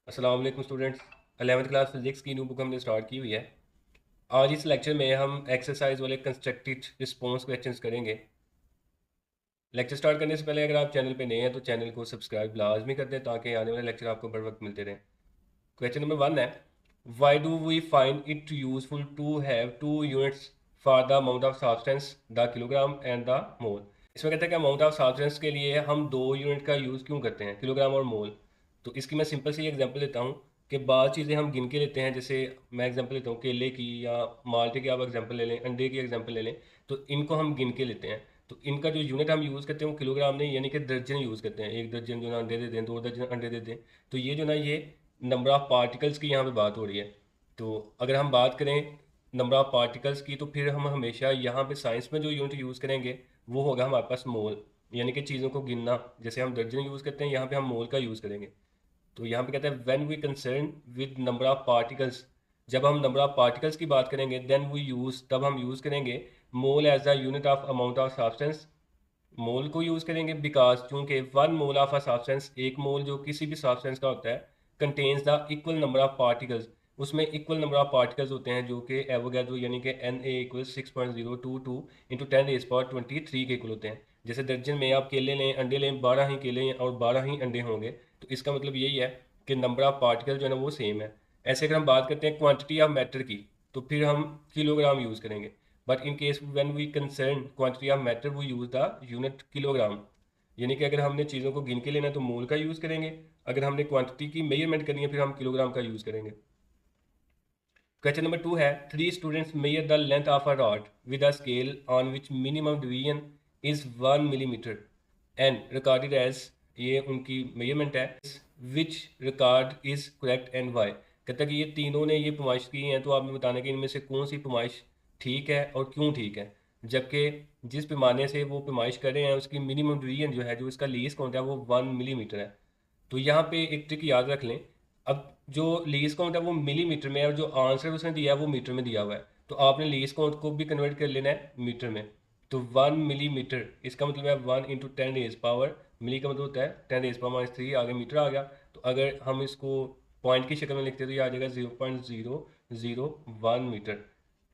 अस्सलाम वालेकुम students. 11th class physics की न्यू बुक हमने स्टार्ट की हुई है। आज इस लेक्चर में हम एक्सरसाइज वाले कंस्ट्रक्टेड रिस्पॉन्स क्वेश्चंस करेंगे। लेक्चर स्टार्ट करने से पहले अगर आप चैनल पे नए हैं तो चैनल को सब्सक्राइब लाजमी कर दें ताकि आने वाले लेक्चर आपको बर वक्त मिलते रहें। क्वेश्चन नंबर 1 है, why do we find it useful to have two units for the amount of substance the kilogram and the mole. इसमें कहते हैं कि अमाउंट ऑफ सब्सटेंस के लिए हम दो यूनिट का यूज़ क्यों करते हैं, किलोग्राम और मोल। तो इसकी मैं सिंपल सी एग्जांपल लेता हूँ कि बाद चीज़ें हम गिन के लेते हैं। जैसे मैं एग्जांपल लेता हूँ केले की या माल्टे की, आप एग्जांपल ले लें, अंडे की एग्जांपल ले लें। तो इनको हम गिन के लेते हैं। तो इनका जो यूनिट हम यूज़ करते हैं वो किलोग्राम नहीं, यानी कि दर्जन यूज़ करते हैं। एक दर्जन जो ना अंडे दे दें, दो दर्जन अंडे दे दें। तो ये जो ना ये नंबर ऑफ़ पार्टिकल्स की यहाँ पे बात हो रही है। तो अगर हम बात करें नंबर ऑफ़ पार्टिकल्स की तो फिर हम हमेशा यहाँ पे साइंस में जो यूनिट यूज़ करेंगे वो होगा हमारे पास मोल, यानी कि चीज़ों को गिनना। जैसे हम दर्जन यूज़ करते हैं, यहाँ पे हम मोल का यूज़ करेंगे। तो यहाँ पे कहते हैं when we concern with number of particles, जब हम नंबर ऑफ पार्टिकल्स की बात करेंगे देन वी यूज़, तब हम यूज़ करेंगे mole as the unit of amount of substance. Mole को यूज़ करेंगे बिकॉज चूंकि one mole of a substance, एक मोल जो किसी भी सब्सटेंस का होता है, contains the equal number of particles, उसमें इक्वल नंबर ऑफ पार्टिकल्स होते हैं जो कि एवोगैड्रो यानी कि Na इक्वल 6.022 इंटू 10⁻23 के इक्वल होते हैं। जैसे दर्जन में आप केले लें, अंडे लें, 12 ही केले और 12 ही अंडे होंगे। तो इसका मतलब यही है कि नंबर ऑफ पार्टिकल जो है ना वो सेम है। ऐसे अगर हम बात करते हैं क्वांटिटी ऑफ मैटर की तो फिर हम किलोग्राम यूज़ करेंगे। But in case when we concern quantity of matter we use the unit kilogram, यानी कि अगर हमने चीज़ों को गिन के लेना है तो मोल का यूज़ करेंगे। अगर हमने क्वांटिटी की मेजरमेंट करनी है फिर हम किलोग्राम का यूज़ करेंगे। क्वेश्चन नंबर 2 है, three students measure the length of a rod with a scale on which minimum division is 1 millimetre and recorded as, ये उनकी मेजरमेंट है, which record is correct and why. कहता है कि ये तीनों ने ये पैमाइश की हैं तो आपने बताना कि इनमें से कौन सी पैमाइश ठीक है और क्यों ठीक है। जबकि जिस पैमाने से वो पैमाइश कर रहे हैं उसकी मिनिमम डिवीजन जो है, जो इसका लीस्ट काउंट है वो 1 मिलीमीटर है। तो यहाँ पे एक ट्रिक याद रख लें। अब जो लीस्ट काउंट है वो मिलीमीटर में है और जो आंसर उसने दिया है वो मीटर में दिया हुआ है। तो आपने लीस्ट काउंट को भी कन्वर्ट कर लेना है मीटर में। तो 1 मिलीमीटर इसका मतलब है 1 इंटू 10 रेज पावर, मिली का मतलब होता है 10 रेज पावर -3, आगे मीटर आ गया। तो अगर हम इसको पॉइंट की शक्ल में लिखते हैं तो ये आ जाएगा 0.001 मीटर।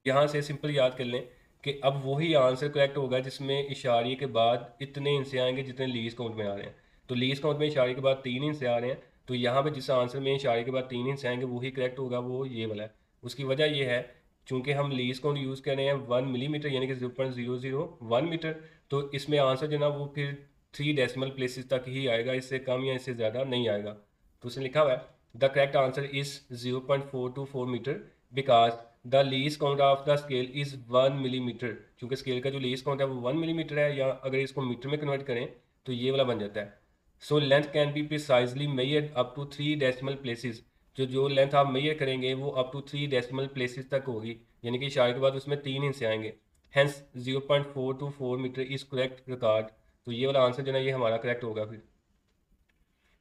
यहाँ से सिंपल याद कर लें कि अब वही आंसर करेक्ट होगा जिसमें इशारे के बाद इतने हिस्से आएंगे जितने लीस्ट काउंट में आ रहे हैं। तो लीस्ट काउंट में इशारे के बाद 3 हिस्से आ रहे हैं, तो यहाँ पे जिस आंसर में इशारे के बाद 3 हिस्से आएंगे वही करेक्ट होगा, वो ये वाला है। उसकी वजह ये है चूंकि हम लीस्ट काउंट यूज़ कर रहे हैं 1 मिलीमीटर यानी कि 0.001 मीटर। तो इसमें आंसर जो ना वो फिर 3 डेसिमल प्लेसेस तक ही आएगा, इससे कम या इससे ज़्यादा नहीं आएगा। तो उसने लिखा हुआ है the correct answer is 0.424 metre because the least count of the scale is 1 millimetre. क्योंकि स्केल का जो लीस्ट काउंट है वो 1 मिलीमीटर है, या अगर इसको मीटर में कन्वर्ट करें तो ये वाला बन जाता है। So length can be precisely measured up to 3 decimal places. जो लेंथ आप मेजर करेंगे वो अप टू 3 डेसिमल प्लेसेस तक होगी, यानी कि इशारे के बाद उसमें 3 हिस्से आएंगे। Hence 0.424 metre is correct record. तो ये वाला आंसर जो है ये हमारा करेक्ट होगा फिर।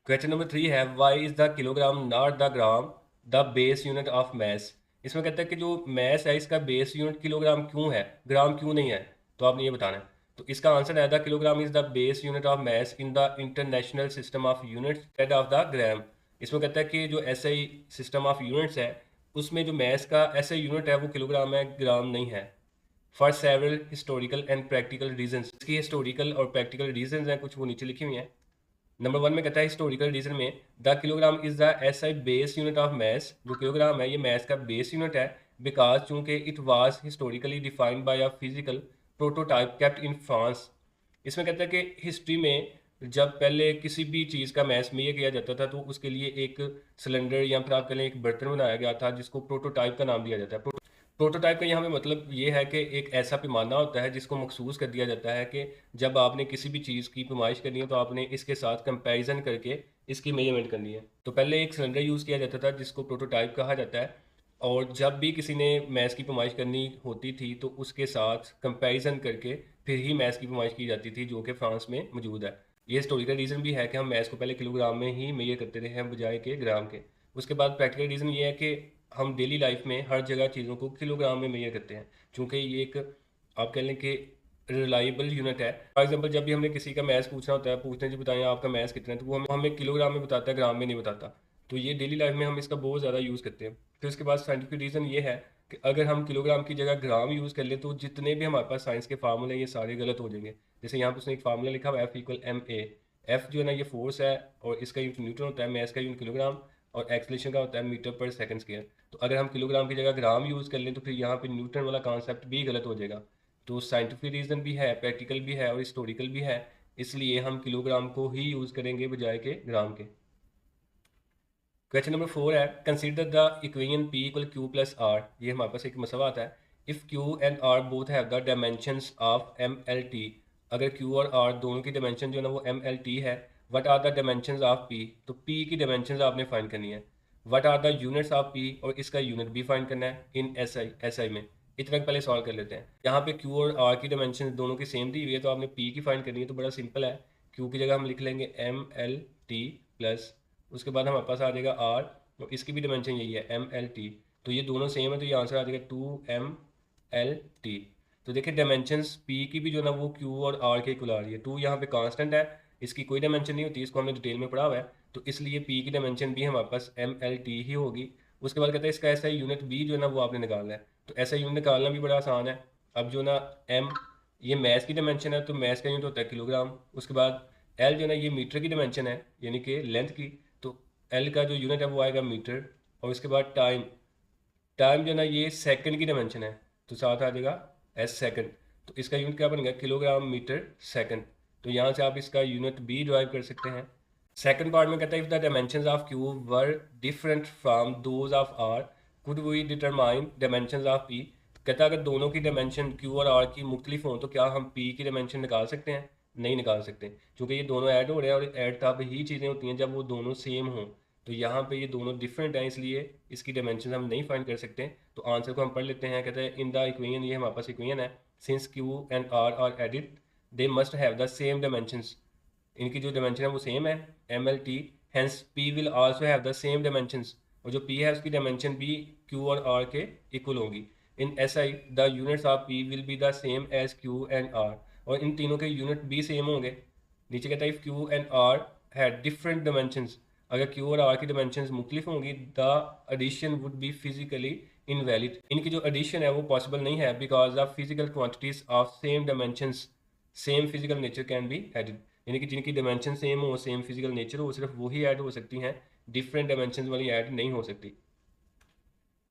क्वेश्चन नंबर 3 है, why is the kilogram not the gram the base unit of mass. इसमें कहता है कि जो मैस है इसका बेस यूनिट किलोग्राम क्यों है, ग्राम क्यों नहीं है। तो आपने ये बताना है। तो इसका आंसर है the kilogram is the base unit of mass in the international system of units instead of the gram. इसमें कहता है कि जो ऐसे सिस्टम ऑफ यूनिट्स है उसमें जो मैस का ऐसे यूनिट है वो किलोग्राम है, ग्राम नहीं है। For several historical and practical reasons, इसकी हिस्टोरिकल और प्रैक्टिकल रीजंस हैं कुछ, वो नीचे लिखी हुई हैं। नंबर 1 में कहता है हिस्टोरिकल रीजन में the kilogram is the SI base unit of mess. जो किलोग्राम है ये मैस का बेस यूनिट है बिकॉज चूंकि it was historically defined by a physical prototype kept in France. इसमें कहता है कि हिस्ट्री में जब पहले किसी भी चीज़ का मैस मेजर किया जाता था तो उसके लिए एक सिलेंडर या फिर आप कह लें एक बर्तन बनाया गया था जिसको प्रोटोटाइप का नाम दिया जाता है। प्रोटोटाइप का यहाँ पे मतलब ये है कि एक ऐसा पैमाना होता है जिसको मखसूस कर दिया जाता है कि जब आपने किसी भी चीज़ की पैमाइश करनी है तो आपने इसके साथ कंपैरिजन करके इसकी मेजरमेंट करनी है। तो पहले एक सिलेंडर यूज़ किया जाता था जिसको प्रोटोटाइप कहा जाता है, और जब भी किसी ने मैथ्स की पैमाइश करनी होती थी तो उसके साथ कंपैरिजन करके फिर ही मैथ्स की पैमाइश की जाती थी, जो कि फ्रांस में मौजूद है। ये हिस्टोरिकल रीज़न भी है कि हम मैथ्स को पहले किलोग्राम में ही मेजर करते रहे हैं बजाय के ग्राम के। उसके बाद प्रैक्टिकल रीज़न ये है कि हम डेली लाइफ में हर जगह चीज़ों को किलोग्राम में मेजर करते हैं, चूँकि ये एक आप कह लें कि रिलायबल यूनिट है। फॉर एग्जांपल जब भी हमने किसी का मैथ्स पूछना होता है, पूछते हैं जी बताएं आपका मैथ्स कितना है, तो वो हमें किलोग्राम में बताता है, ग्राम में नहीं बताता। तो ये डेली लाइफ में हम इसका बहुत ज़्यादा यूज़ करते हैं। फिर उसके बाद साइंटिफिक रीज़न ये है कि अगर हम किलोग्राम की जगह ग्राम यूज़ कर लें तो जितने भी हमारे पास साइंस के फार्मूले हैं ये सारे गलत हो जाएंगे। जैसे यहाँ पर उसने एक फार्मूला लिखा हुआ है F=ma। एफ जो है ना ये फोर्स है और इसका यूनिट न्यूटन होता है, मैस का यूनिट किलोग्राम और एक्सलेशन का होता है मीटर पर सेकंड स्क्वायर। तो अगर हम किलोग्राम की जगह ग्राम यूज़ कर लें तो फिर यहाँ पे न्यूटन वाला कॉन्सेप्ट भी गलत हो जाएगा। तो साइंटिफिक रीज़न भी है, प्रैक्टिकल भी है और हिस्टोरिकल भी है, इसलिए हम किलोग्राम को ही यूज़ करेंगे बजाय के ग्राम के। क्वेश्चन नंबर 4 है consider the equation P equal Q plus R. ये हमारे पास एक मसला आता है। If Q and R both have the dimensions of MLT, अगर क्यू और आर दोनों की डायमेंशन जो है ना वो MLT है, what are the dimensions of P, तो P की डायमेंशंस आपने फाइंड करनी है। What are the units of P, और इसका यूनिट भी फाइंड करना है इन SI में। इतना पहले सॉल्व कर लेते हैं। यहाँ पे Q और R की डायमेंशन दोनों की सेम दी हुई है, तो आपने P की फाइंड करनी है। तो बड़ा सिंपल है, Q की जगह हम लिख लेंगे MLT प्लस, उसके बाद हमारे पास आ जाएगा R, और इसकी भी डायमेंशन यही है MLT। तो ये दोनों सेम है, तो ये आंसर आ जाएगा 2MLT। तो देखिए डायमेंशंस P की भी जो है ना वो Q और R के इक्वल आ रही है। 2 यहाँ पे कांस्टेंट है, इसकी कोई डायमेंशन नहीं होती, इसको हमने डिटेल में पढ़ा हुआ है, तो इसलिए P की डायमेंशन भी हमारे पास MLT ही होगी। उसके बाद कहते हैं इसका ऐसा यूनिट B जो है ना वो आपने निकालना है। तो ऐसा यूनिट निकालना भी बड़ा आसान है। अब जो ना M ये मैथ की डायमेंशन है, तो मैथ का यूनिट होता है किलोग्राम। उसके बाद L जो है ना ये मीटर की डायमेंशन है, यानी कि लेंथ की, तो L का जो यूनिट है वो आएगा मीटर। और उसके बाद टाइम, टाइम जो है ना ये सेकंड की डायमेंशन है, तो साथ आ जाएगा S सेकंड। तो इसका यूनिट क्या बनेगा, किलोग्राम मीटर सेकंड। तो यहाँ से आप इसका यूनिट भी ड्राइव कर सकते हैं। सेकंड पार्ट में कहता है if the dimensions of Q were different from those of R could we determine dimensions of P. कहता है अगर दोनों की डायमेंशन क्यू और आर की मुख्तलिफ हों तो क्या हम पी की डायमेंशन निकाल सकते हैं? नहीं निकाल सकते, क्योंकि ये दोनों ऐड हो रहे हैं और ऐड तब ही चीज़ें होती हैं जब वो दोनों सेम हों। तो यहाँ पे ये दोनों डिफरेंट हैं, इसलिए इसकी डायमेंशन हम नहीं फाइंड कर सकते। तो आंसर को हम पढ़ लेते हैं। कहते हैं इन द इक्वेशन, ये हमारे पास इक्वेशन है, since Q and R added they must have the same dimensions, इनकी जो डायमेंशन है वो सेम है MLT, hence P will also have the same dimensions, और जो P है उसकी डायमेंशन भी Q और R के इक्वल होगी। In SI the units of P will be the same as Q and R, और इन तीनों के यूनिट भी सेम होंगे। नीचे कहता है if Q and R had different dimensions, अगर Q और R की डायमेंशंस मुख्तलिफ होंगी the addition would be physically invalid, इनकी जो एडिशन है वो पॉसिबल नहीं है because of physical quantities of same dimensions same physical nature can be added, यानी कि जिनकी डायमेंशन सेम हो, सेम फिजिकल नेचर हो, सिर्फ वही ऐड हो सकती हैं, डिफरेंट डायमेंशन वाली ऐड नहीं हो सकती।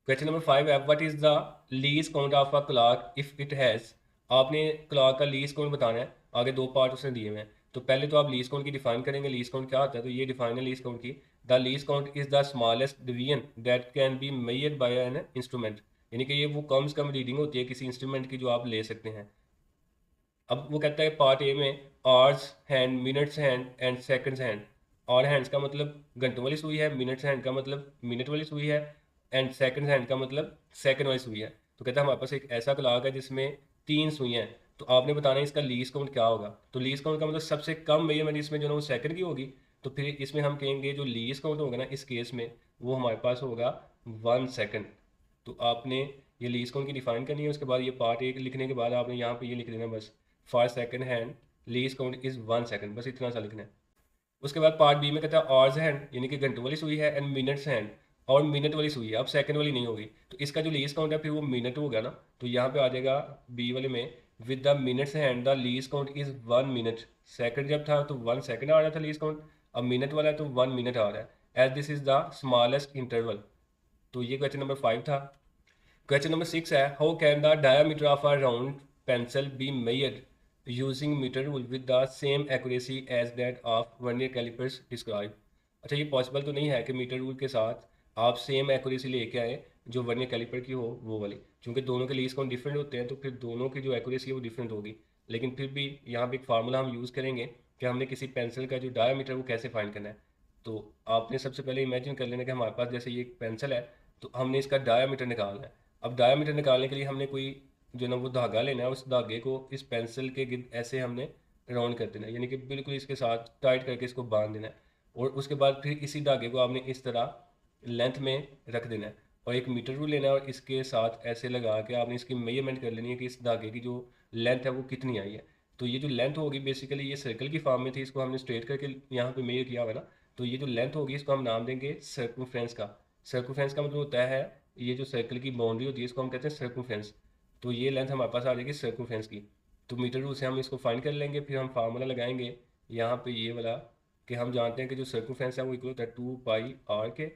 क्वेश्चन नंबर 5 है what is the lease count of a clock if it has. आपने क्लॉक का लीज काउंट बताना है, आगे दो पार्ट उसने दिए हुए हैं। तो पहले तो आप लीज काउंट की डिफाइन करेंगे, लीज काउंट क्या होता है, तो ये डिफाइन है लीज काउंट की, the lease count is the smallest division that can be measured by an instrument, यानी कि ये वो कम से कम रीडिंग होती है किसी इंस्ट्रूमेंट की जो आप ले सकते हैं। अब वो कहता है पार्ट ए में hours hand, minutes hand and seconds hand. Hour hands का मतलब घंटों वाली सुई है, मिनट्स हैंड का मतलब मिनट वाली सुई है, एंड सेकंड्स हैंड का मतलब सेकंड वाली सुई है। तो कहता है हमारे पास एक ऐसा क्लॉक है जिसमें 3 सुइयाँ हैं, तो आपने बताना है इसका लीज काउंट क्या होगा। तो लीज काउंट का मतलब सबसे कम मेजरमेंट इसमें जो है ना वो सेकंड की होगी। तो फिर इसमें हम कहेंगे जो लीज काउंट होगा ना इस केस में वो हमारे पास होगा 1 सेकंड। तो आपने ये लीज काउंट की डिफाइन करनी है। उसके बाद ये पार्ट एक लिखने के बाद आपने यहाँ पे ये लिख देना बस, for second hand lease count is 1 second, बस इतना सा लिखना है। उसके बाद पार्ट बी में कहता है आवर्स हैंड, यानी कि घंटों वाली सुई है, एंड मिनट्स हैंड, और मिनट वाली सुई है, अब सेकंड वाली नहीं होगी। तो इसका जो लीज काउंट है फिर वो मिनट होगा ना, तो यहाँ पे आ जाएगा बी वाले में with the minutes hand the lease count is 1 minute. Second जब था तो 1 सेकंड आ रहा था लीज काउंट, अब मिनट वाला है तो 1 मिनट आ रहा है, as this is the smallest interval. तो ये क्वेश्चन नंबर 5 था। क्वेश्चन नंबर 6 है how can the diameter of a round pencil be measured using metre rule with the same accuracy as that of vernier callipers describe. अच्छा ये possible तो नहीं है कि मीटर रूल के साथ आप सेम एक्यूरेसी लेके आए जो वर्नियर कैलिपर की हो वो वाली, क्योंकि दोनों के लीज काउंट डिफरेंट होते हैं, तो फिर दोनों की जो एक्यूरेसी है वो डिफरेंट होगी। लेकिन फिर भी यहाँ पे एक फार्मूला हम यूज़ करेंगे कि हमने किसी पेंसिल का जो डायमीटर वो कैसे फाइंड करना है। तो आपने सबसे पहले इमेजिन कर लेना कि हमारे पास जैसे ये एक पेंसिल है, तो हमने इसका डायमीटर निकालना है। अब डायमीटर निकालने के लिए हमने कोई जो ना वो धागा लेना है, उस धागे को इस पेंसिल के गिर्द ऐसे हमने राउंड कर देना है, यानी कि बिल्कुल इसके साथ टाइट करके इसको बांध देना है। और उसके बाद फिर इसी धागे को आपने इस तरह लेंथ में रख देना है, और एक मीटर रूल लेना है और इसके साथ ऐसे लगा के आपने इसकी मेजरमेंट कर लेनी है कि इस धागे की जो लेंथ है वो कितनी आई है। तो ये जो लेंथ होगी बेसिकली ये सर्कल की फॉर्म में थी, इसको हमने स्ट्रेट करके यहाँ पे मेजर किया हुआ है ना, तो ये जो लेंथ होगी इसको हम नाम देंगे सर्कमफ्रेंस का। सर्कमफ्रेंस का मतलब होता है ये जो सर्कल की बाउंड्री होती है इसको हम कहते हैं सर्कमफ्रेंस। तो ये लेंथ हमारे पास आ जाएगी सर्कमफ्रेंस की। तो मीटर रूल से हम इसको फाइंड कर लेंगे, फिर हम फार्मूला लगाएंगे यहाँ पे ये वाला कि हम जानते हैं कि जो सर्कमफ्रेंस है वो इक्वल होता है 2 पाई आर के।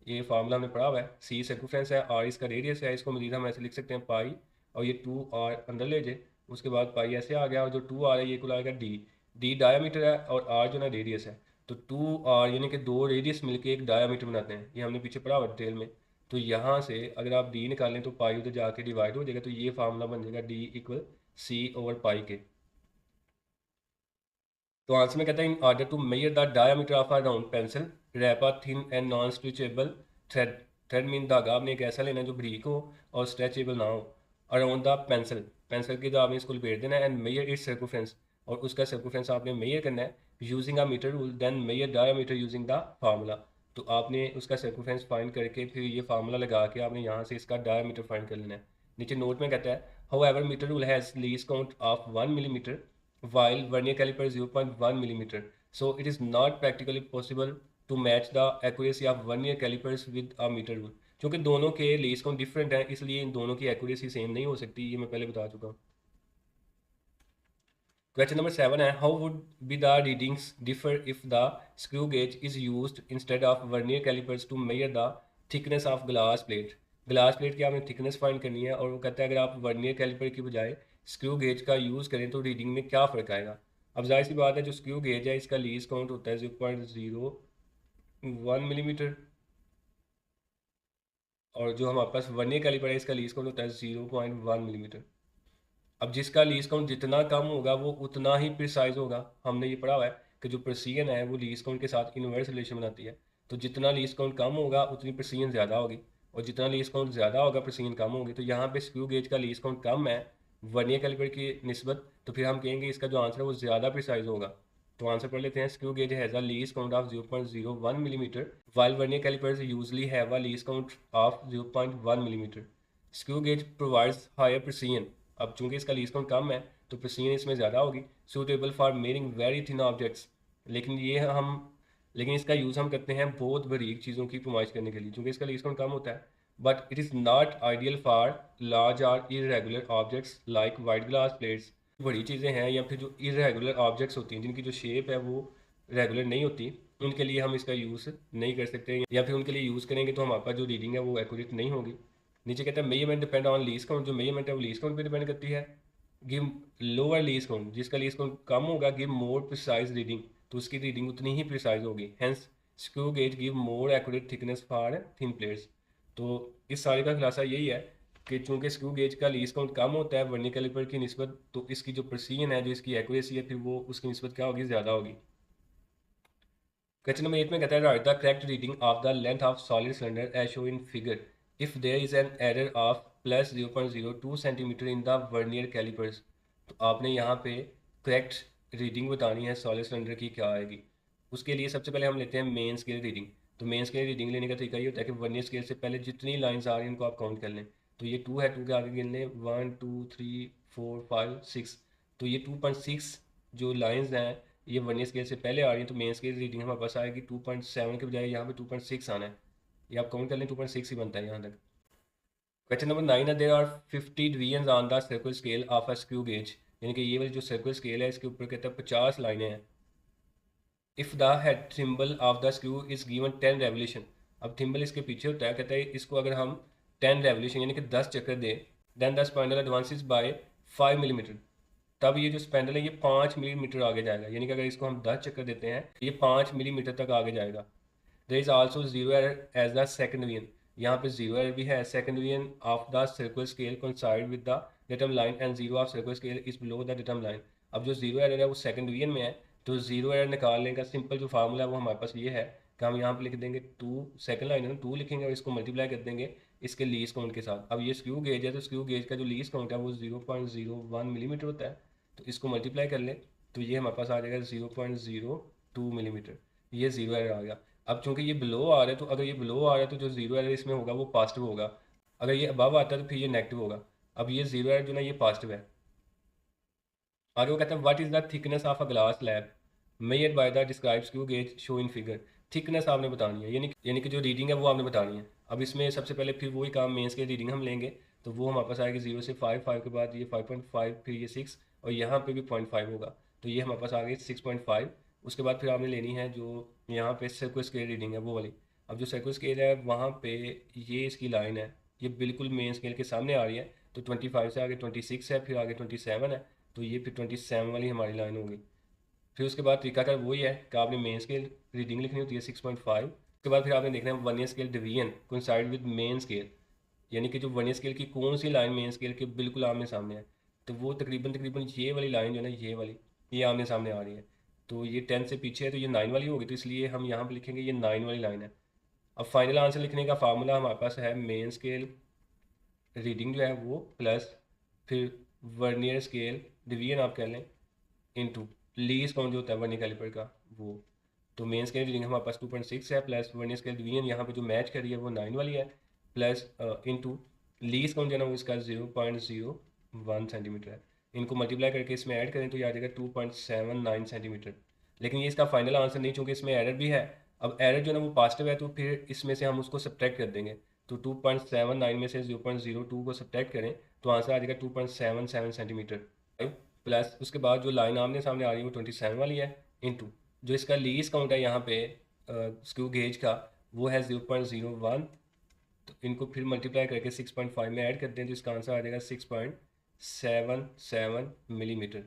ये फार्मूला हमने पढ़ा हुआ है। सी सर्कमफ्रेंस है, आर इसका रेडियस है, इसको मजीद हम ऐसे लिख सकते हैं पाई, और ये 2 आर अंदर ले जाए, उसके बाद पाई ऐसे आ गया, और जो 2 आर है ये कुल आएगा डी। डी डायामीटर है और आर जो ना रेडियस है। तो 2 आर यानी कि दो रेडियस मिलके एक डायामीटर बनाते हैं, ये हमने पीछे पढ़ा हुआ डिटेल में। तो यहाँ से अगर आप डी निकालें तो पाई उधर जाके डिवाइड हो जाएगा, तो ये फार्मूला बन जाएगा D equal C over pi के। तो आंसर में कहता है in order to measure the diameter of a round pencil wrap a thin and non stretchable thread. Thread mean धागा आपने एक ऐसा लेना है जो ब्रीक हो और स्ट्रेचेबल ना हो। अराउंड द पेंसिल, पेंसिल के जो आपने इसको लपेट देना है, एंड मेजर इट्स सर्कमफ्रेंस, और उसका सर्कमफ्रेंस आपने मेजर करना है using a metre rule, then measure diameter using the formula. तो आपने उसका सर्कमफ्रेंस फाइंड करके फिर ये फार्मूला लगा के आपने यहाँ से इसका डायमीटर फाइंड कर लेना है। नीचे नोट में कहता है however metre rule has least count of 1 millimetre while vernier caliper is 0.1 millimeter. So it is not practically possible to match the accuracy of vernier calipers with a meter rule. क्योंकि दोनों के least count different है, इसलिए इन दोनों की accuracy same नहीं हो सकती, ये मैं पहले बता चुका हूँ। क्वेश्चन नंबर 7 है how would be the readings differ if the screw gauge is used instead of vernier callipers to measure the thickness of glass plate. Glass plate की आपने थिकनेस फाइंड करनी है, और वो कहता है अगर आप वर्नियर कैलिपर की बजाय स्क्रू गेज का यूज़ करें तो रीडिंग में क्या फ़र्क आएगा। अब जाहिर सी बात है जो स्क्रू गेज है इसका लीस्ट काउंट होता है 0.01 मिलीमीटर, और जो हमारे पास वर्नियर कैलिपर है इसका लीस्ट काउंट होता है 0.1 मिलीमीटर। अब जिसका लीस्ट काउंट जितना कम होगा वो उतना ही प्रिसाइज होगा। हमने ये पढ़ा हुआ है कि जो प्रेसिजन है वो लीस्ट काउंट के साथ इनवर्स रिलेशन बनाती है। तो जितना लीस्ट काउंट कम होगा उतनी प्रेसिजन ज़्यादा होगी, और जितना लीस्ट काउंट ज़्यादा होगा प्रेसिजन कम होगी। तो यहाँ पे स्क्रू गेज का लीस्ट काउंट कम है वर्नियर कैलिपर की निस्बत, तो फिर हम कहेंगे इसका जो आंसर है वो ज़्यादा प्रिसाइज होगा। तो आंसर पढ़ लेते हैं screw gauge has a least count of 0.01 millimetre while vernier callipers usually have a least count of 0.1 millimetre. Screw gauge provides higher precision. अब चूंकि इसका लीस्ट काउंट कम है तो प्रेसिजन इसमें ज़्यादा होगी, suitable for making very thin objects. लेकिन इसका यूज़ हम करते हैं बहुत बारीक चीज़ों की नुमाइश करने के लिए, चूँकि इसका लीस्ट काउंट कम होता है। But it is not ideal for large और irregular objects like white glass plates. बड़ी चीज़ें हैं या फिर जो इरेगुलर ऑब्जेक्ट्स होती हैं जिनकी जो शेप है वो रेगुलर नहीं होती, उनके लिए हम इसका यूज़ नहीं कर सकते, या फिर उनके लिए यूज़ करेंगे तो हमारे पास जो रीडिंग है वो एक्यूरेट नहीं होगी। नीचे कहता है measurement depend on least count, जो मेजरमेंट है वो लीस्ट काउंट पे डिपेंड करती है। गिव लोअर लीस्ट काउंट, जिसका लीस्ट काउंट कम होगा, गिव मोर प्रिसाइज रीडिंग, तो उसकी रीडिंग उतनी ही प्रिसाइज होगी। Hence screw gauge give more accurate thickness for thin plates. तो इस सारे का खुलासा यही है कि चूंकि स्क्रू गेज का लीस्ट काउंट कम होता है वर्नियर कैलिपर की निस्बत, तो इसकी जो प्रेसिजन है, जो इसकी एक्यूरेसी है, फिर वो उसकी निस्बत क्या होगी, ज़्यादा होगी। क्वेश्चन नंबर 8 में कहता है write the correct reading of the length of solid cylinder as show in figure if there is an error of plus 0.02 centimetre in the vernier callipers. तो आपने यहाँ पे करेक्ट रीडिंग बतानी है सॉलिड सिलेंडर की, क्या आएगी। उसके लिए सबसे पहले हम लेते हैं मेन स्केल रीडिंग। तो मेन स्केल रीडिंग लेने का तरीका ये होता है कि वर्नियर स्केल से पहले जितनी लाइन्स आ रही हैं उनको आप काउंट कर लें। तो ये 2 है, 2 के आगे गिन लें 1 2 3 4 5 6। तो ये 2.6 जो लाइन्स हैं ये वर्नियर स्केल से पहले आ रही है, तो मेन स्केल रीडिंग हमारे पास आएगी 2.7 के बजाय यहाँ पे 2.6 आना है। ये आप काउंट कर लें 2.6 ही बनता है यहाँ तक। क्वेश्चन नंबर 9 है there are 50 division on the circular scale of a screw gauge, यानी कि ये वाली जो सर्कुलर स्केल है इसके ऊपर कहता है 50 लाइनें हैं। If the head thimble of the screw is given 10 revolution. अब थिम्बल इसके पीछे होता है, कहता है इसको अगर हम 10 रेवोल्यूशन यानी कि 10 चक्कर दें, then the spindle advances by 5 millimetre. तब ये जो स्पेंडल है ये 5 मिलीमीटर आगे जाएगा, यानी कि अगर इसको हम 10 चक्कर देते हैं ये 5 मिलीमीटर तक आगे जाएगा। There is also zero error as the second division. यहाँ पे जीरो एरर भी है। Second division of the circular scale coincide with the datum line and zero of circular scale is below the datum line. अब जो zero error है वो second division में है, तो जीरो एरर निकालने का सिंपल जो फार्मूला है वो हमारे पास ये है कि हम यहाँ पे लिख देंगे 2, सेकंड लाइन है ना 2 लिखेंगे और इसको मल्टीप्लाई कर देंगे इसके लीस्ट काउंट के साथ। अब ये स्क्रू गेज है तो स्क्रू गेज का जो लीस्ट काउंट है वो 0.01 मिलीमीटर होता है, तो इसको मल्टीप्लाई कर लें तो ये हमारे पास आ जाएगा 0.02 मिलीमीटर। ये जीरो एरर आ गया। अब चूंकि ये बिलो आ रहा है, तो अगर ये बिलो आ रहा है तो जो जीरो एरर इसमें होगा वो पॉजिटिव होगा, अगर ये अबव आता है तो फिर ये नेगेटिव होगा। अब ये जीरो एरर जो ना ये पॉजिटिव है। आगे वो कहता है what is the thickness of a glass slab measured by the describe screw gauge show in figure. Thickness आपने बतानी है, यानी कि जो रीडिंग है वो आपने बतानी है। अब इसमें सबसे पहले फिर वही काम मेन स्केल रीडिंग हम लेंगे, तो वो हमारे पास आएगी 0 से 5, 5 के बाद ये 5.5, फिर ये 6 और यहाँ पे भी 0.5 होगा, तो ये हमारे पास आ गई 6.5। उसके बाद फिर आपने लेनी है जो यहाँ पे सर्कुलर स्केल रीडिंग है वो वाली। अब जो सर्कुलर स्केल है वहाँ पे ये इसकी लाइन है, ये बिल्कुल मेन स्केल के सामने आ रही है, तो 25 से आगे 26 है, फिर आगे 27 है, तो ये फिर 27 वाली हमारी लाइन होगी। फिर उसके बाद तरीकाकार वही है कि आपने मेन स्केल रीडिंग लिखनी होती है 6.5। उसके बाद फिर आपने देखना है vernier scale division coincide with main scale, यानी कि जो वर्नियर स्केल की कौन सी लाइन मेन स्केल के बिल्कुल आमने सामने है, तो वो तकरीबन तकरीबन ये वाली लाइन जो है ना, ये वाली, ये आमने सामने आ रही है। तो ये 10 से पीछे है तो ये 9 वाली होगी, तो इसलिए हम यहाँ पर लिखेंगे ये 9 वाली लाइन है। अब फाइनल आंसर लिखने का फार्मूला हमारे पास है मेन स्केल रीडिंग जो है वो प्लस फिर वर्नियर स्केल डिवीजन आप कह लें इनटू लीस्ट काउंट जो होता है वर्नियर कैलिपर का वो। तो मेन स्केल रीडिंग हमारे पास 2.6 है, प्लस वर्नियर स्केल डिवीजन यहाँ पे जो मैच कर रही है वो 9 वाली है, प्लस इनटू लीस्ट काउंट जो है ना वो इसका 0.01 सेंटीमीटर है। इनको मल्टीप्लाई करके इसमें ऐड करें तो ये आ जाएगा 2.79 सेंटीमीटर। लेकिन ये इसका फाइनल आंसर नहीं, चूँकि इसमें एरर भी है। अब एरर जो है ना वो पॉजिटिव है, तो फिर इसमें से हम उसको सब्ट्रैक्ट कर देंगे, तो 2.79 में से 0.02 को सब्ट्रैक्ट करें तो आंसर आ जाएगा 2.77 सेंटीमीटर। प्लस उसके बाद जो लाइन आमने सामने आ रही है वो 27 वाली है, इनटू जो इसका लीस्ट काउंट है यहाँ पे स्क्रू गेज का वो है 0.01, तो इनको फिर मल्टीप्लाई करके 6.5 में ऐड कर दें तो इसका आंसर आ जाएगा 6.77 मिलीमीटर।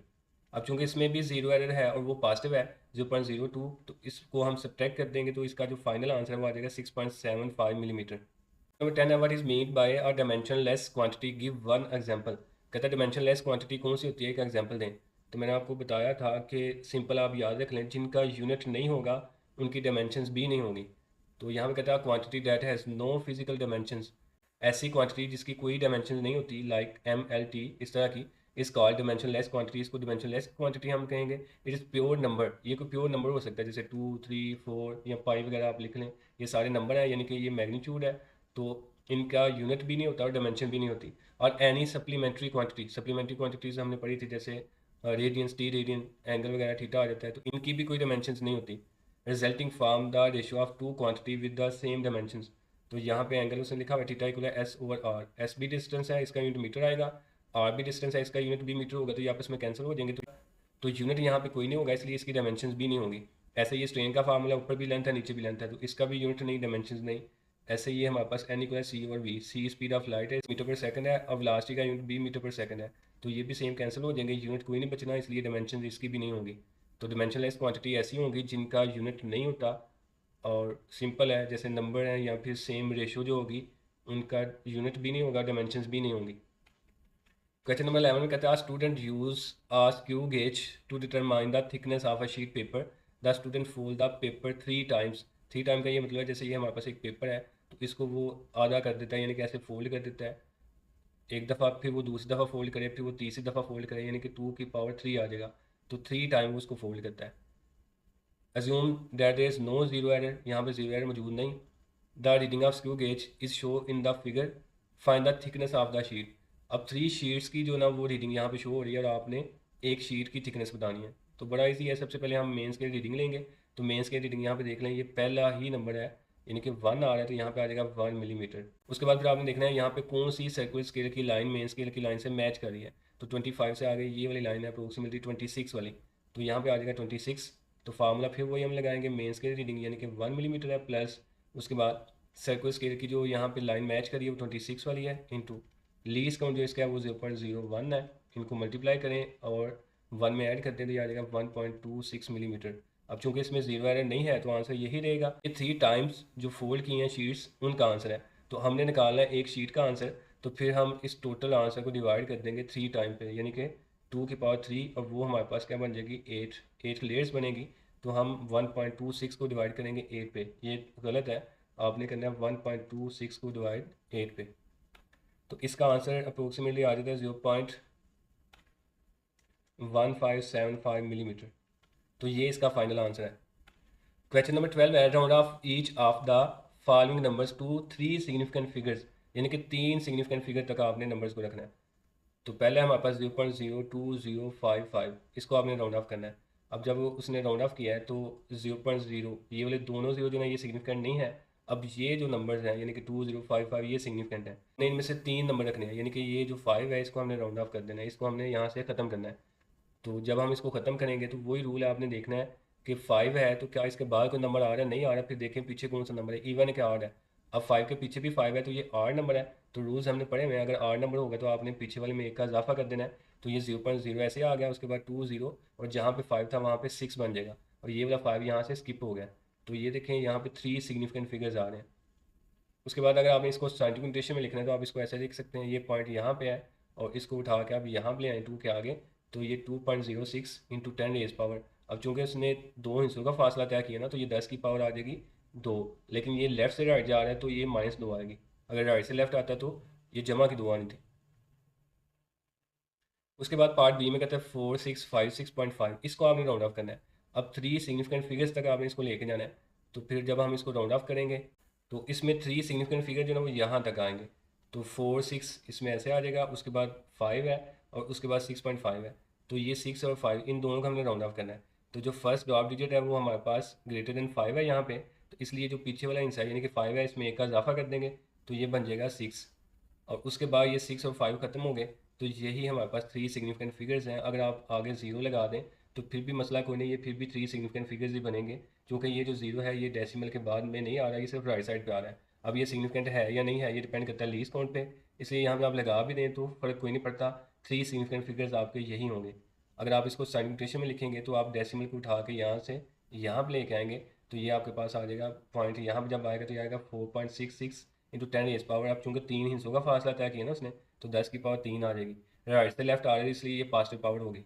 अब चूंकि इसमें भी जीरो एरर है और वो पॉजिटिव है 0.02, तो इसको हम सब्ट्रैक्ट कर देंगे तो इसका जो फाइनल आंसर है वो आ जाएगा 6.75 मिलीमीटर। नंबर 10 है what is mean by a dimensionless quantity, give one example. कहता है डायमेंशनलेस क्वांटिटी कौन सी होती है, एक एग्जांपल दें। तो मैंने आपको बताया था कि सिंपल आप याद रख लें, जिनका यूनिट नहीं होगा उनकी डायमेंशंस भी नहीं होंगी। तो यहाँ पे कहता है quantity that has no physical dimensions, ऐसी क्वांटिटी जिसकी कोई डायमेंशन नहीं होती लाइक MLT इस तरह की, इस कॉल्ड डायमेंशनलेस क्वांटिटी। इसको डायमेंशनलेस क्वांटिटी हम कहेंगे। इट इज़ प्योर नंबर, ये कोई प्योर नंबर हो सकता है जैसे 2, 3, 4 या 5 वगैरह आप लिख लें, ये सारे नंबर हैं, यानी कि ये मैग्नीट्यूड है, तो इनका यूनिट भी नहीं होता और डायमेंशन भी नहीं होती। और any supplementary quantity, supplementary quantities हमने पढ़ी थी जैसे रेडियंस, टी रेडियन, एंगल वगैरह थीटा आ जाता है, तो इनकी भी कोई डायमेंशंस नहीं होती। Resulting from the ratio of two quantity with the same dimensions, तो यहाँ पे एंगल उसने लिखा हुआ थीटा इक्वल है S/R। S भी डिस्टेंस है, इसका यूनिट मीटर आएगा, R भी डिस्टेंस है, इसका यूनिट भी मीटर होगा, तो ये आपस में कैंसिल हो जाएंगे, तो यूनिट यहाँ पे कोई नहीं होगा, इसलिए इसकी डायमेंशंस भी नहीं होंगी। ऐसे ये स्ट्रेन का फार्मूला ऊपर भी लेंथ है नीचे भी लेंथ है, तो इसका भी यूनिट नहीं, डायमेंशंस नहीं। ऐसे ये हमारे पास N इक्वल C और V, C speed of light है, मीटर पर सेकंड है, और वेलोसिटी का यूनिट भी मीटर पर सेकंड है, तो ये भी सेम कैंसिल हो जाएंगे, यूनिट कोई नहीं बचना, इसलिए डायमेंशन इसकी भी नहीं होगी। तो डायमेंशनलेस क्वांटिटी ऐसी होंगी जिनका यूनिट नहीं होता और सिंपल है जैसे नंबर है, या फिर सेम रेशो जो होगी उनका यूनिट भी नहीं होगा, डायमेंशंस भी नहीं होंगी। क्वेश्चन नंबर 11 में कहता है student use a screw gauge to determine the thickness of a sheet paper, the student fold the paper 3 times. 3 time का ये मतलब है जैसे ये हमारे पास एक पेपर है तो इसको वो आधा कर देता है, यानी कि ऐसे फोल्ड कर देता है एक दफ़ा, फिर वो दूसरी दफ़ा फोल्ड करे, फिर वो तीसरी दफ़ा फोल्ड करे, यानी कि 2 की पावर 3 आ जाएगा, तो 3 टाइम वो उसको फोल्ड करता है। Assume that there is no zero error, यहाँ पे जीरो एरर मौजूद नहीं। The reading of screw gauge is show in the figure, find the thickness of the sheet. अब 3 शीट्स की जो ना वो रीडिंग यहाँ पे शो हो रही है और आपने एक शीट की थिकनेस बतानी है, तो बड़ा इजी है। सबसे पहले हम मेन स्केल रीडिंग लेंगे, तो मेन स्केल रीडिंग यहाँ पे देख लें, ये पहला ही नंबर है, यानी कि 1 आ रहा है, तो यहाँ पे आ जाएगा 1 मिलीमीटर। उसके बाद फिर आपने देखना है यहाँ पे कौन सी सर्कुलर स्केल की लाइन मेन स्केल की लाइन से मैच कर रही है, तो 25 से आगे ये वाली लाइन है अप्रोक्सीमेटली 26 वाली, तो यहाँ पे आ जाएगा 26। तो फार्मूला फिर वही हम लगाएंगे, मेन स्केल रीडिंग यानी कि 1 मिलीमीटर है, प्लस उसके बाद सर्कुलर स्केल की जो यहाँ पे लाइन मैच करी है वो 26 वाली है, इंटू लीस्ट काउंट जो इसका है वो 0.01 है, इनको मल्टीप्लाई करें और 1 में ऐड करते हैं तो ये आ जाएगा 1.26 मिलीमीटर। अब चूंकि इसमें जीरो एरर नहीं है तो आंसर यही रहेगा। ये 3 टाइम्स जो फोल्ड की हैं शीट्स उनका आंसर है, तो हमने निकालना है एक शीट का आंसर, तो फिर हम इस टोटल आंसर को डिवाइड कर देंगे 3 टाइम पे, यानी कि 2 की पावर 3, और वो हमारे पास क्या बन जाएगी 8 लेयर्स बनेगी, तो हम 1.26 को डिवाइड करेंगे 8 पे, ये गलत है, आपने करना है 1.26 को डिवाइड 8 पे, तो इसका आंसर अप्रोक्सीमेटली आ जाता है 0.1575 मिलीमीटर। तो ये इसका फाइनल आंसर है। क्वेश्चन नंबर 12 है round off each of the following numbers to 3 significant figures, यानी कि 3 सिग्निफिकेंट फिगर तक आपने नंबर्स को रखना है। तो पहले हमारे पास 0.02055, इसको आपने राउंड ऑफ करना है। अब जब उसने राउंड ऑफ किया है तो 0.0 ये वाले दोनों जीरो जो है ये सिग्निफिकेंट नहीं है। अब ये जो नंबर्स हैं यानी कि 2055 ये सिग्निफिकेंट है। हमने इनमें से 3 नंबर रखने हैं, यानी कि ये जो 5 है इसको हमने राउंड ऑफ कर देना है, इसको हमने यहाँ से ख़त्म करना है। तो जब हम इसको ख़त्म करेंगे तो वही रूल है, आपने देखना है कि 5 है तो क्या इसके बाद कोई नंबर आ रहा है, नहीं आ रहा, फिर देखें पीछे कौन सा नंबर है, इवन है कि ऑड है। अब 5 के पीछे भी 5 है तो ये ऑड नंबर है। तो रूल्स हमने पढ़े हुए हैं, अगर ऑड नंबर होगा तो आपने पीछे वाले में एक का इजाफा कर देना है। तो ये 0.0 ऐसे आ गया, उसके बाद 20 और जहाँ पे 5 था वहाँ पे 6 बन जाएगा, और ये वाला 5 यहाँ से स्किप हो गया। तो ये देखें यहाँ पे 3 सिग्निफिकेंट फिगर्स आ रहे हैं। उसके बाद अगर आपने इसको साइंटिफिक नोटेशन में लिखना है तो आप इसको ऐसे लिख सकते हैं, ये पॉइंट यहाँ पे है और इसको उठा के आप यहाँ पे ले आए 2 के आगे, तो ये 2.06 इंटू 10 रेज पावर। अब चूंकि उसने दो हिस्सों का फासला तय किया ना, तो ये 10 की पावर आ जाएगी 2। लेकिन ये लेफ्ट से राइट जा रहा है तो ये -2 आएगी, अगर राइट से लेफ्ट आता तो ये जमा की 2 आनी थी। उसके बाद पार्ट बी में कहते हैं 4656.5, इसको आपने राउंड ऑफ करना है। अब 3 सिग्निफिकेंट फिगर्स तक आपने इसको लेके जाना है। तो फिर जब हम इसको राउंड ऑफ करेंगे तो इसमें 3 सिग्निफिकेंट फिगर जो है वो यहाँ तक आएंगे। तो 4 6 इसमें ऐसे आ जाएगा, उसके बाद 5 है और उसके बाद 6.5 है। तो ये 6 और 5 इन दोनों का हमने राउंड ऑफ करना है। तो जो फर्स्ट ड्रॉप डिजिट है वो हमारे पास ग्रेटर देन 5 है यहाँ पे, तो इसलिए जो पीछे वाला इंच है यानी कि 5 है इसमें एक का इजाफा कर देंगे, तो ये बन जाएगा 6। और उसके बाद ये 6 और 5 ख़त्म हो गए। तो यही हमारे पास 3 सिग्निफिकेंट फिगर्स हैं। अगर आप आगे ज़ीरो लगा दें तो फिर भी मसला कोई नहीं, ये फिर भी 3 सिग्निफिकेंट फिगर्स ही बनेंगे, क्योंकि ये जो ज़ीरो है ये डेसिमल के बाद में नहीं आ रहा, ये सिर्फ राइट साइड पे आ रहा है। अब ये सिग्निफिकेंट है या नहीं है ये डिपेंड करता है लीस्ट काउंट पे, इसलिए यहाँ पे आप लगा भी दें तो फ़र्क कोई नहीं पड़ता। 3 सिग्निफिकेंट फिगर्स आपके यही होंगे। अगर आप इसको साइन नोटेशन में लिखेंगे तो आप डेसिमल को उठा के यहाँ से यहाँ पे लेके आएंगे, तो ये आपके पास आ जाएगा पॉइंट, यहाँ पे जब आएगा तो ये आएगा 4.66 इंटू 10 रेज पावर। अब चूँकि 3 हिस्सों का फासला तय किया ना उसने, तो 10 की पावर 3 आ जाएगी। राइट से लेफ्ट आ रही है इसलिए ये पॉजिटिव पावर होगी।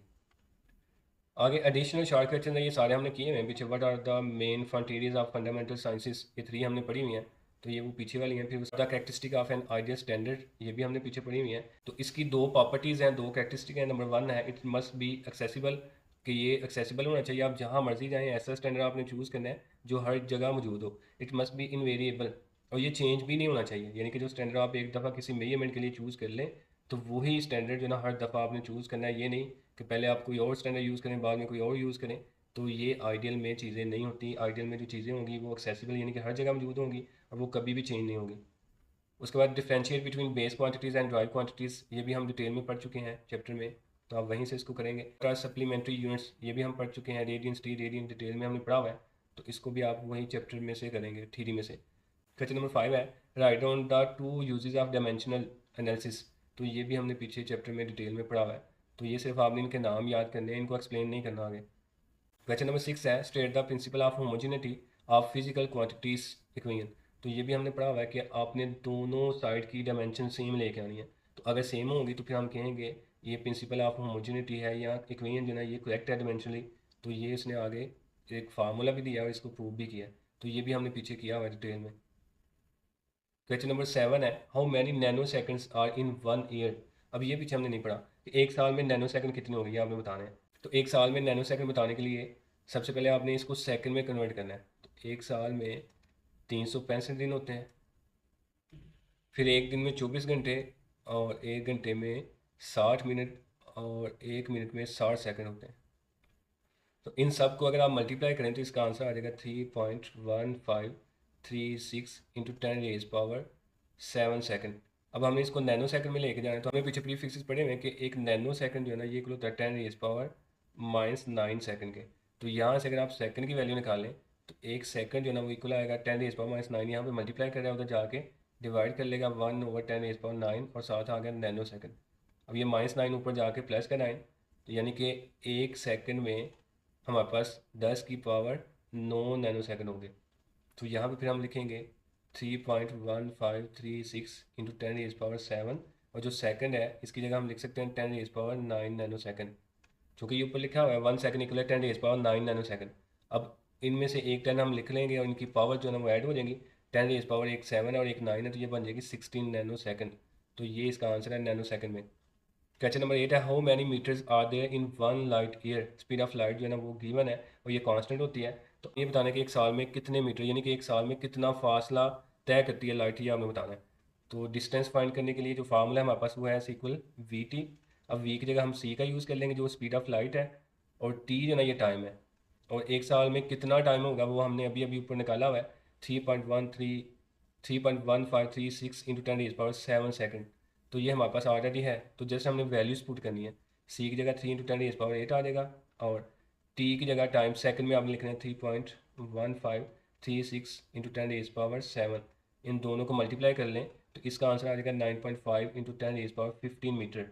आगे एडिशनल शॉर्टकट्स हैं, ये सारे हमने किए हुए हैं पीछे। What are the main frontiers of fundamental sciences, ये 3 हमने पढ़ी हुई हैं, तो ये वो पीछे वाली हैं। फिर उसका characteristic of an ideal standard, ये भी हमने पीछे पढ़ी हुई हैं। तो इसकी 2 प्रॉपर्टीज़ हैं, 2 कैरेक्टरिस्टिक हैं। नंबर 1 है इट मस्ट बी एक्सेसिबल, कि ये एक्सेसिबल होना चाहिए, आप जहाँ मर्जी जाएँ ऐसा स्टैंडर्ड आपने चूज़ करना है जो हर जगह मौजूद हो। इट मस्ट बी इनवेरिएबल, और ये चेंज भी नहीं होना चाहिए, यानी कि जो स्टैंडर्ड आप एक दफ़ा किसी मेजरमेंट के लिए चूज़ कर लें तो वही स्टैंडर्ड जो ना हर दफ़ा आपने चूज़ करना है। ये नहीं कि पहले आप कोई और स्टैंडर्ड यूज़ करें बाद में कोई और यूज़ करें, तो ये आइडियल में चीज़ें नहीं होती। आइडियल में जो चीज़ें होंगी वो एक्सेसिबल यानी कि हर जगह मौजूद होंगी और वो कभी भी चेंज नहीं होगी। उसके बाद differentiate between base quantities and drive quantities, ये भी हम डिटेल में पढ़ चुके हैं चैप्टर में, तो आप वहीं से इसको करेंगे। सप्लीमेंट्री यूनिट्स ये भी हम पढ़ चुके हैं, रेडियंस टी रेडियन डिटेल में हमने पढ़ा हुआ है, तो इसको भी आप वहीं चैप्टर में से करेंगे, थ्योरी में से। क्वेश्चन नंबर 5 है write down the 2 uses of dimensional analysis, तो ये भी हमने पीछे चैप्टर में डिटेल में पढ़ा हुआ है, तो ये सिर्फ आपने इनके नाम याद करने हैं, इनको एक्सप्लेन नहीं करना आगे। क्वेश्चन नंबर 6 है state the principle of homogeneity of physical quantities equation, तो ये भी हमने पढ़ा हुआ है कि आपने दोनों साइड की डायमेंशन सेम लेके आनी है। तो अगर सेम होंगी तो फिर हम कहेंगे ये प्रिंसिपल ऑफ होमोजेनिटी है या इक्वेशन जो है ये करेक्ट है डायमेंशनली। तो ये इसने आगे एक फार्मूला भी दिया है और इसको प्रूव भी किया है, तो ये भी हमने पीछे किया हुआ है डिटेल में। क्वेश्चन नंबर 7 है how many nanoseconds are in 1 year, अब ये पीछे हमने नहीं पढ़ा कि एक साल में नैनो सेकंड कितने होंगे, ये आपने बताना है। तो एक साल में नैनो सेकंड बताने के लिए सबसे पहले आपने इसको सेकंड में कन्वर्ट करना है। तो एक साल में 365 दिन होते हैं, फिर एक दिन में 24 घंटे, और एक घंटे में 60 मिनट, और एक मिनट में 60 सेकंड होते हैं। तो इन सब को अगर आप मल्टीप्लाई करें तो इसका आंसर आ जाएगा 3.1536 इंटू 10⁻7 सेकंड। अब हमने इसको नैनो सेकंड में लेके जाना है, तो हमें पीछे प्रीफिक्सेस पढ़े हुए हैं कि एक नैनो सेकंड जो है ना ये इक्वल होता है 10⁻⁻9 सेकंड के। तो यहाँ से अगर आप सेकंड की वैल्यू निकालें तो एक सेकंड जो है ना वो इक्वल आएगा 10⁻⁻9, यहाँ पे मल्टीप्लाई कर रहा है उधर जाके डिवाइड कर लेगा 1/10⁻9 और साथ आ गया नैनो सेकंड। अब ये -9 ऊपर जाके प्लस का 9, तो यानी कि एक सेकंड में हमारे पास 10⁻9 नैनो सेकंड होंगे। तो यहाँ पे फिर हम लिखेंगे 3.1536 इंटू 10⁻7, और जो सेकंड है इसकी जगह हम लिख सकते हैं 10⁻9 नैनो सेकंड, चूँकि ये ऊपर लिखा हुआ है 1 सेकंड इक्वल है 10⁻9 नैनो सेकंड। अब इनमें से एक 10 हम लिख लेंगे और इनकी पावर जो है ना वो ऐड हो जाएंगी, 10⁻, एक 7 और एक 9 है, तो ये बन जाएगी 16 नैनो सेकंड। तो ये इसका आंसर है नैनो सेकंड में। क्वेश्चन नंबर 8 है how many metres are there in 1 light year, speed of light जो है ना वो गिवन है और ये कांस्टेंट होती है। तो ये बताना है कि एक साल में कितने मीटर यानी कि एक साल में कितना फासला तय करती है लाइट, ये हमें बताना है। तो डिस्टेंस फाइंड करने के लिए जो फार्मूला है हमारे पास वो है इक्वल वी टी। अब वी की जगह हम सी का यूज़ कर लेंगे जो स्पीड ऑफ लाइट है, और टी जो ना ये टाइम है, और एक साल में कितना टाइम होगा वो हमने अभी अभी ऊपर निकाला हुआ है, 3.1536 इंटू 10⁻⁷ तो ये हमारे पास ऑलरेडी है। तो जैसे हमने वैल्यूज़ पुट करनी है, सी की जगह 3 इंटू 10⁸ आ जाएगा, और टी की जगह टाइम सेकंड में आपने लिखना है 3.1536 इंटू 10⁻⁷। इन दोनों को मल्टीप्लाई कर लें तो इसका आंसर आ जाएगा 9.5 इंटू 10⁻15 मीटर।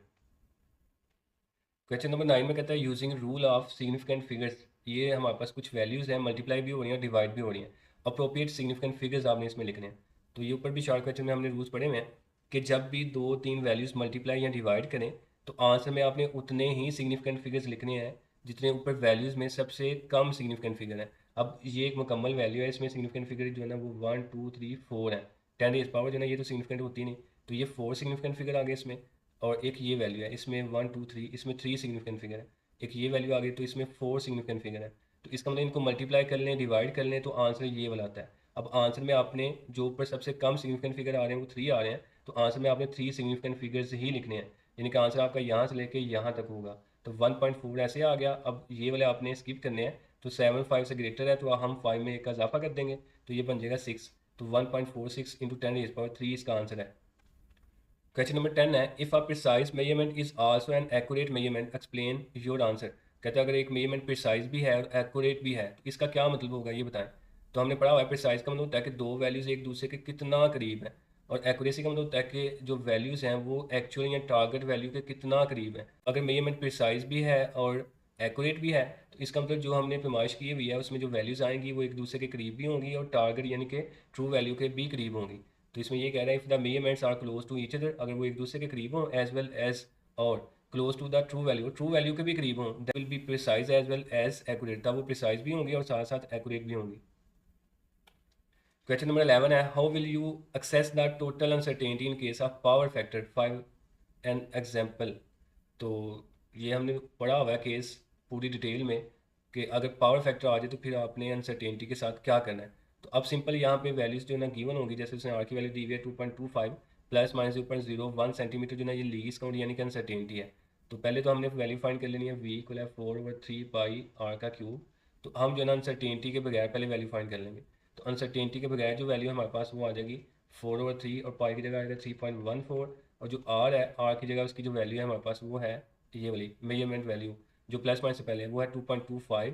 क्वेश्चन नंबर 9 में कहता है using rule of significant figures. ये हमारे पास कुछ वैल्यूज़ हैं, मल्टीप्लाई भी हो रही हैं, डिवाइड भी हो रही हैं। अप्रोप्रिएट सिग्निफिकेंट फिगर्स आपने इसमें लिखने हैं। तो ये ऊपर भी शॉर्ट क्वेश्चन में हमने रूल्स पढ़े हुए हैं कि जब भी 2-3 वैल्यूज़ मल्टीप्लाई या डिवाइड करें तो आंसर में आपने उतने ही सिग्निफिकेंट फिगर्स लिखने हैं जितने ऊपर वैल्यूज़ में सबसे कम सिग्निफिकेंट फिगर है। अब ये एक मुकम्मल वैल्यू है, इसमें सिग्निफिकेंट फिगर जो है ना वो 1 2 3 4 है। 10⁻⁴ जो है ना ये तो सिग्निफिकेंट होती नहीं, तो ये 4 सिग्निफिकेंट फिगर आ गए इसमें, और एक ये वैल्यू है इसमें 1 2 3, इसमें 3 सिग्निफिकेंट फिगर है। एक ये वैल्यू आ गई तो इसमें 4 सिग्निफिकेंट फिगर है। तो इसका मतलब इनको मल्टीप्लाई कर लें, डिवाइड कर लें तो आंसर ये वाला आता है। अब आंसर में आपने जो ऊपर सबसे कम सिग्निफिकेंट फिगर आ रहे हैं वो 3 आ रहे हैं, तो आंसर में आपने 3 सिग्निफिकेंट फिगर्स ही लिखने हैं, यानी कि आंसर आपका यहाँ से लेके यहाँ तक होगा। तो 1.4 ऐसे आ गया। अब ये वाले आपने स्किप करने हैं, तो 7 5 से ग्रेटर है तो हम 5 में एक का इजाफा कर देंगे, तो ये बन जाएगा 6। तो 1.46 इंटू 10⁻³ इसका आंसर है। क्वेश्चन नंबर 10 है, if a precise measurement is also an accurate measurement explain your answer. कहते हैं अगर एक मेजरमेंट प्रिसाइज भी है और एक्यूरेट भी है तो इसका क्या मतलब होगा ये बताएं। तो हमने पढ़ा हुआ है प्रिसाइज का मतलब होता है कि दो वैल्यूज़ एक दूसरे के कितना करीब है, और एक्यूरेसी का मतलब होता है कि जो वैल्यूज़ हैं वो एक्चुअल या टारगेट वैल्यू के कितना करीब है। अगर मेजरमेंट प्रिसाइज भी है और एक्यूरेट भी है तो इसका मतलब जो हमने पैमाइश की हुई है उसमें जो वैल्यूज़ आएंगी वो एक दूसरे के करीब भी होंगी और टारगेट यानी कि ट्रू वैल्यू के भी करीब होंगी। तो इसमें ये कह रहा है if the measurements are close to each other, अगर वो एक दूसरे के करीब हों, एज वेल एज और close to the true value के भी करीब हों, that will be precise as well as accurate, तब वो प्रिसाइज भी होंगी और साथ साथ एक्यूरेट भी होंगी। क्वेश्चन नंबर 11 है, how will you access the total uncertainty in case of power factor 5 an example. तो ये हमने पढ़ा हुआ है केस पूरी डिटेल में कि अगर पावर फैक्टर आ जाए तो फिर आपने अनसर्टेनिटी के साथ क्या करना है। तो अब सिंपल यहाँ पे वैल्यूज़ जो है ना गिवन होंगी, जैसे उसने आर की वैल्यू दी हुई है 2.25 प्लस माइनस 0.01 सेंटीमीटर जो ना ये लीस्ट काउंट यानी कि अनसर्टेनिटी है। तो पहले तो हमने वैल्यू फाइंड कर लेनी है, v इक्वल है 4/3 पाई आर का क्यूब। तो हम जो है ना अनसर्टेनिटी के बगैर पहले वैल्यू फाइंड कर लेंगे। तो अनसर्टेनिटी के बगैर जो वैल्यू हमारे पास वो आ जाएगी 4/3, और पाई की जगह आएगा 3.14, और जो आर है आर की जगह उसकी जो वैल्यू है हमारे पास वो है ये वाली मेजरमेंट वैल्यू जो प्लस माइनस से पहले है वो है 2.25,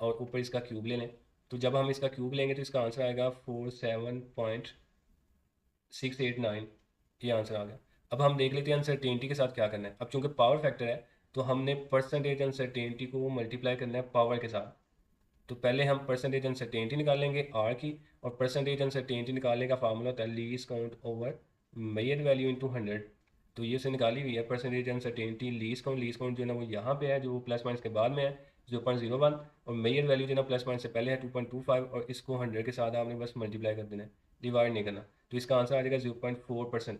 और ऊपर इसका क्यूब ले लें। तो जब हम इसका क्यूब लेंगे तो इसका आंसर आएगा 47.689, ये आंसर आ गया। अब हम देख लेते हैं अनसर्टेनिटी के साथ क्या करना है। अब चूंकि पावर फैक्टर है तो हमने परसेंटेज अनसर्टेनिटी को मल्टीप्लाई करना है पावर के साथ। तो पहले हम परसेंटेज अनसर्टेनिटी निकाल लेंगे आर की, और परसेंटेज अनसर्टेनिटी निकालने का फार्मूला होता है least count over measure value into 100। तो ये से निकाली हुई है परसेंटेज अनसर्टेनिटी लीस्ट काउंट जो है ना वो यहाँ पे है जो प्लस माइनस के बाद में है 0.01, और मेजर वैल्यू जो है ना प्लस माइनस से पहले है 2.25, और इसको 100 के साथ आपने बस मल्टीप्लाई कर देना है, डिवाइड नहीं करना। तो इसका आंसर आ जाएगा 0.4%।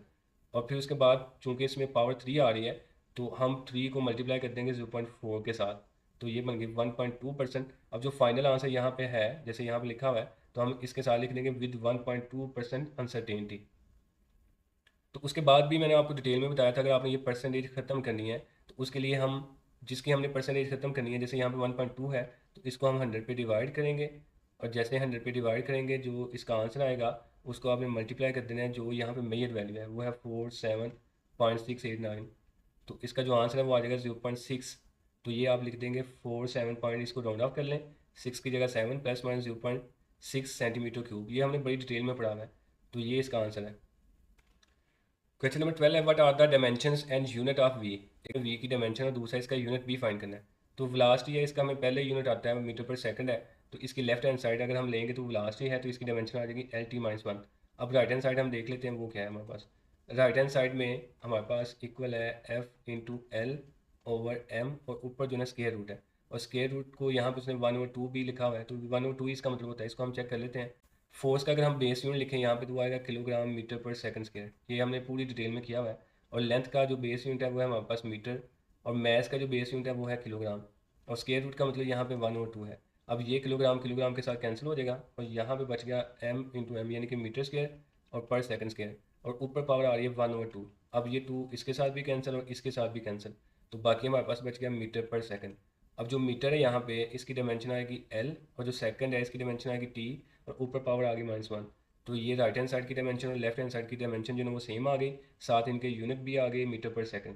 और फिर उसके बाद चूंकि इसमें पावर 3 आ रही है तो हम 3 को मल्टीप्लाई कर देंगे 0.4 के साथ, तो ये बन गई 1.2%। अब जो फाइनल आंसर यहाँ पे है जैसे यहाँ पे लिखा हुआ है तो हम इसके साथ लिख देंगे विद 1.2% अनसर्टेनिटी। तो उसके बाद भी मैंने आपको डिटेल में बताया था अगर आपने ये परसेंटेज ख़त्म करनी है तो उसके लिए हम जिसकी हमने परसेंटेज ख़त्म करनी है, जैसे यहाँ पे 1.2 है तो इसको हम 100 पे डिवाइड करेंगे, और जैसे 100 पे डिवाइड करेंगे जो इसका आंसर आएगा उसको आपने मल्टीप्लाई कर देना है, जो यहाँ पे मेजर वैल्यू है वो है 47.689। तो इसका जो आंसर है वो आ जाएगा 0.6। तो ये आप लिख देंगे 47 पॉइंट, इसको राउंड ऑफ कर लें 6 की जगह 7 प्लस माइनस 0.6 सेंटीमीटर क्यूब। ये हमने बड़ी डिटेल में पढ़ा हुआ है, तो ये इसका आंसर है। क्वेश्चन नंबर 12 है, what are the dimensions and unit of V. एक वी की डायमेंशन और दूसरा इसका यूनिट भी फाइंड करना है। तो वेलोसिटी है इसका हमें पहले यूनिट आता है मीटर पर सेकंड है, तो इसकी लेफ्ट हैंड साइड अगर हम लेंगे तो वेलोसिटी है तो इसकी डायमेंशन आ जाएगी LT-1। अब राइट हैंड साइड हम देख लेते हैं वो क्या है हमारे पास। राइट हैंड साइड में हमारे पास इक्वल है F/L/m, और ऊपर जो है स्क्वायर रूट है, और स्क्वायर रूट को यहाँ पे उसने 1/2 भी लिखा हुआ है, तो 1/2 इसका मतलब होता है, इसको हम चेक कर लेते हैं। फोर्स का अगर हम बेस यूनिट लिखें यहाँ पे तो वो आएगा किलोग्राम मीटर पर सेकंड स्क्वायर, ये हमने पूरी डिटेल में किया हुआ है। और लेंथ का जो बेस यूनिट है वो है हमारे पास मीटर, और मैथ का जो बेस यूनिट है वो है किलोग्राम, और स्क्वायर रूट का मतलब यहाँ पे 1/2 है। अब ये किलोग्राम किलोग्राम के साथ कैंसिल हो जाएगा और यहाँ पे बच गया m/m यानी कि मीटर स्क्वायर और पर सेकंड स्क्वायर, और ऊपर पावर आ रही है 1/2। अब ये 2 इसके साथ भी कैंसिल और इसके साथ भी कैंसिल, तो बाकी हमारे पास बच गया मीटर पर सेकंड। अब जो मीटर है यहाँ पे इसकी डायमेंशन आएगी एल, और जो सेकंड है इसकी डायमेंशन आएगी टी, और ऊपर पावर आ गई -1। तो ये राइट हैंड साइड की डायमेंशन और लेफ्ट हैंड साइड की डायमेंशन जो है वो सेम आ गई, साथ इनके यूनिट भी आ गई मीटर पर सेकंड।